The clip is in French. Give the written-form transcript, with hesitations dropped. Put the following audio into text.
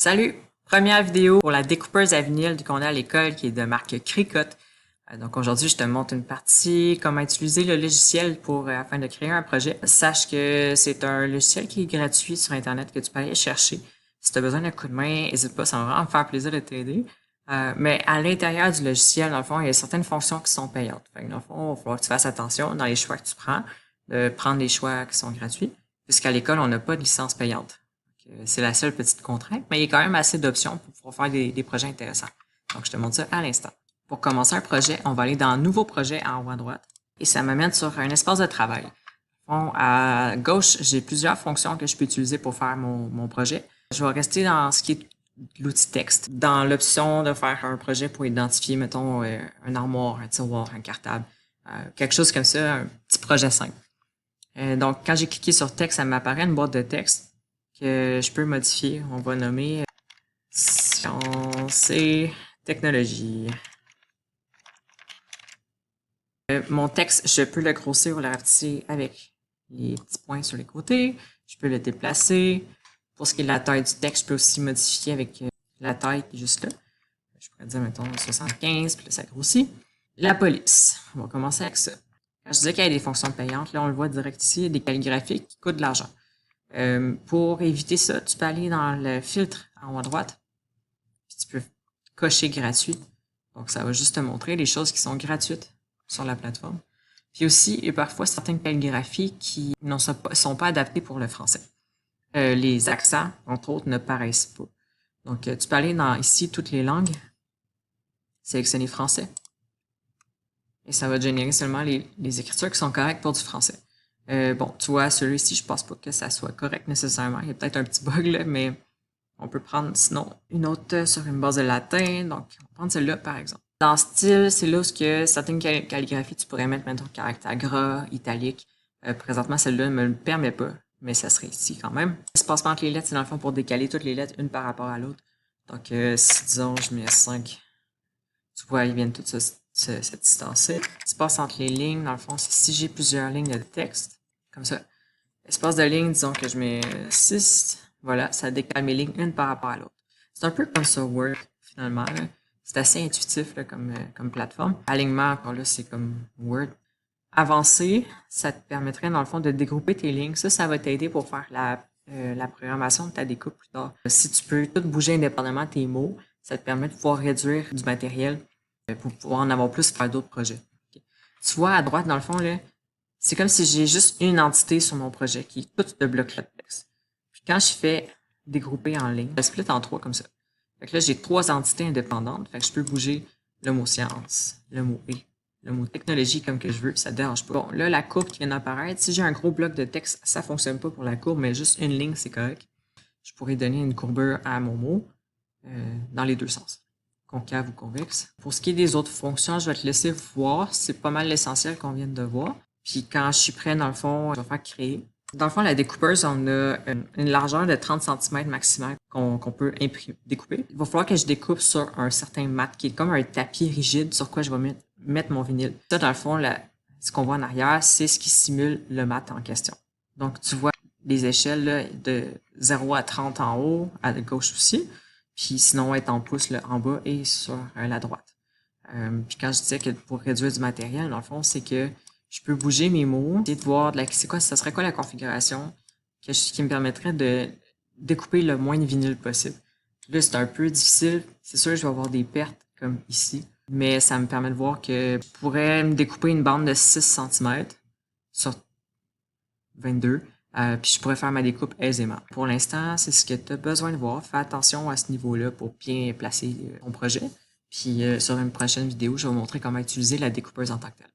Salut! Première vidéo pour la découpeuse à vinyle qu'on a à l'école qui est de marque Cricut. Donc aujourd'hui, je te montre une partie, comment utiliser le logiciel afin de créer un projet. Sache que c'est un logiciel qui est gratuit sur Internet que tu peux aller chercher. Si tu as besoin d'un coup de main, n'hésite pas, ça va vraiment me faire plaisir de t'aider. Mais à l'intérieur du logiciel, dans le fond, il y a certaines fonctions qui sont payantes. Fait que dans le fond, il va falloir que tu fasses attention dans les choix que tu prends, de prendre les choix qui sont gratuits, puisqu'à l'école, on n'a pas de licence payante. C'est la seule petite contrainte, mais il y a quand même assez d'options pour pouvoir faire des projets intéressants. Donc, je te montre ça à l'instant. Pour commencer un projet, on va aller dans Nouveau projet en haut à droite et ça m'amène sur un espace de travail. Bon, à gauche, j'ai plusieurs fonctions que je peux utiliser pour faire mon projet. Je vais rester dans ce qui est l'outil texte. Dans l'option de faire un projet pour identifier, mettons, un armoire, un tiroir, un cartable, quelque chose comme ça, un petit projet simple. Donc, quand j'ai cliqué sur texte, ça m'apparaît une boîte de texte que je peux modifier. On va nommer Sciences et technologie. Mon texte, je peux le grossir ou le rapetisser avec les petits points sur les côtés. Je peux le déplacer. Pour ce qui est de la taille du texte, je peux aussi modifier avec la taille qui est juste là. Je pourrais dire, mettons, 75, puis là, ça grossit. La police. On va commencer avec ça. Quand je disais qu'il y a des fonctions payantes, là, on le voit direct ici, il y a des calligraphies qui coûtent de l'argent. Pour éviter ça, tu peux aller dans le filtre en haut à droite, puis tu peux cocher gratuit. Donc, ça va juste te montrer les choses qui sont gratuites sur la plateforme. Puis aussi, il y a parfois certaines calligraphies qui ne sont pas adaptées pour le français. Les accents, entre autres, ne paraissent pas. Donc, tu peux aller dans ici, toutes les langues, sélectionner français, et ça va générer seulement les écritures qui sont correctes pour du français. Bon, tu vois, celui-ci, je pense pas que ça soit correct nécessairement. Il y a peut-être un petit bug là, mais on peut prendre sinon une autre sur une base de latin. Donc, on va prendre celle-là, par exemple. Dans style, c'est là où certaines calligraphies, tu pourrais mettre, mettons, caractère gras, italique. Présentement, celle-là ne me le permet pas, mais ça serait ici quand même. L'espacement entre les lettres, c'est dans le fond pour décaler toutes les lettres une par rapport à l'autre. Donc, si disons, je mets 5, tu vois, ils viennent toutes cette distance-là. L'espace entre les lignes, dans le fond, c'est si j'ai plusieurs lignes de texte, comme ça. Espace de ligne, disons que je mets 6. Voilà, ça décale mes lignes une par rapport à l'autre. C'est un peu comme ça Word, finalement. C'est assez intuitif là, comme plateforme. Alignement, encore là, c'est comme Word. Avancer, ça te permettrait, dans le fond, de dégrouper tes lignes. Ça va t'aider pour faire la programmation de ta découpe plus tard. Si tu peux tout bouger indépendamment tes mots, ça te permet de pouvoir réduire du matériel pour pouvoir en avoir plus pour faire d'autres projets. Okay. Tu vois, à droite, dans le fond, là, c'est comme si j'ai juste une entité sur mon projet qui est tout ce bloc-là de texte. Puis quand je fais dégrouper en ligne, je split en 3 comme ça. Fait que là, j'ai 3 entités indépendantes. Fait que je peux bouger le mot science, le mot et, le mot technologie comme que je veux, ça ne dérange pas. Bon, là, la courbe qui vient d'apparaître, si j'ai un gros bloc de texte, ça ne fonctionne pas pour la courbe, mais juste une ligne, c'est correct. Je pourrais donner une courbure à mon mot dans les deux sens, concave ou convexe. Pour ce qui est des autres fonctions, je vais te laisser voir. C'est pas mal l'essentiel qu'on vient de voir. Puis quand je suis prêt, dans le fond, je vais faire créer. Dans le fond, la découpeuse, on a une largeur de 30 cm maximum qu'on peut découper. Il va falloir que je découpe sur un certain mat qui est comme un tapis rigide sur quoi je vais mettre mon vinyle. Ça, dans le fond, ce qu'on voit en arrière, c'est ce qui simule le mat en question. Donc, tu vois les échelles là, de 0 à 30 en haut, à gauche aussi. Puis sinon, être en pouces là, en bas et sur la droite. Puis quand je disais que pour réduire du matériel, dans le fond, c'est que je peux bouger mes mots, essayer de voir ça serait quoi la configuration qui me permettrait de découper le moins de vinyle possible. Là, c'est un peu difficile. C'est sûr que je vais avoir des pertes comme ici, mais ça me permet de voir que je pourrais me découper une bande de 6 cm sur 22, puis je pourrais faire ma découpe aisément. Pour l'instant, c'est ce que tu as besoin de voir. Fais attention à ce niveau-là pour bien placer ton projet. Puis sur une prochaine vidéo, je vais vous montrer comment utiliser la découpeuse en tant que telle.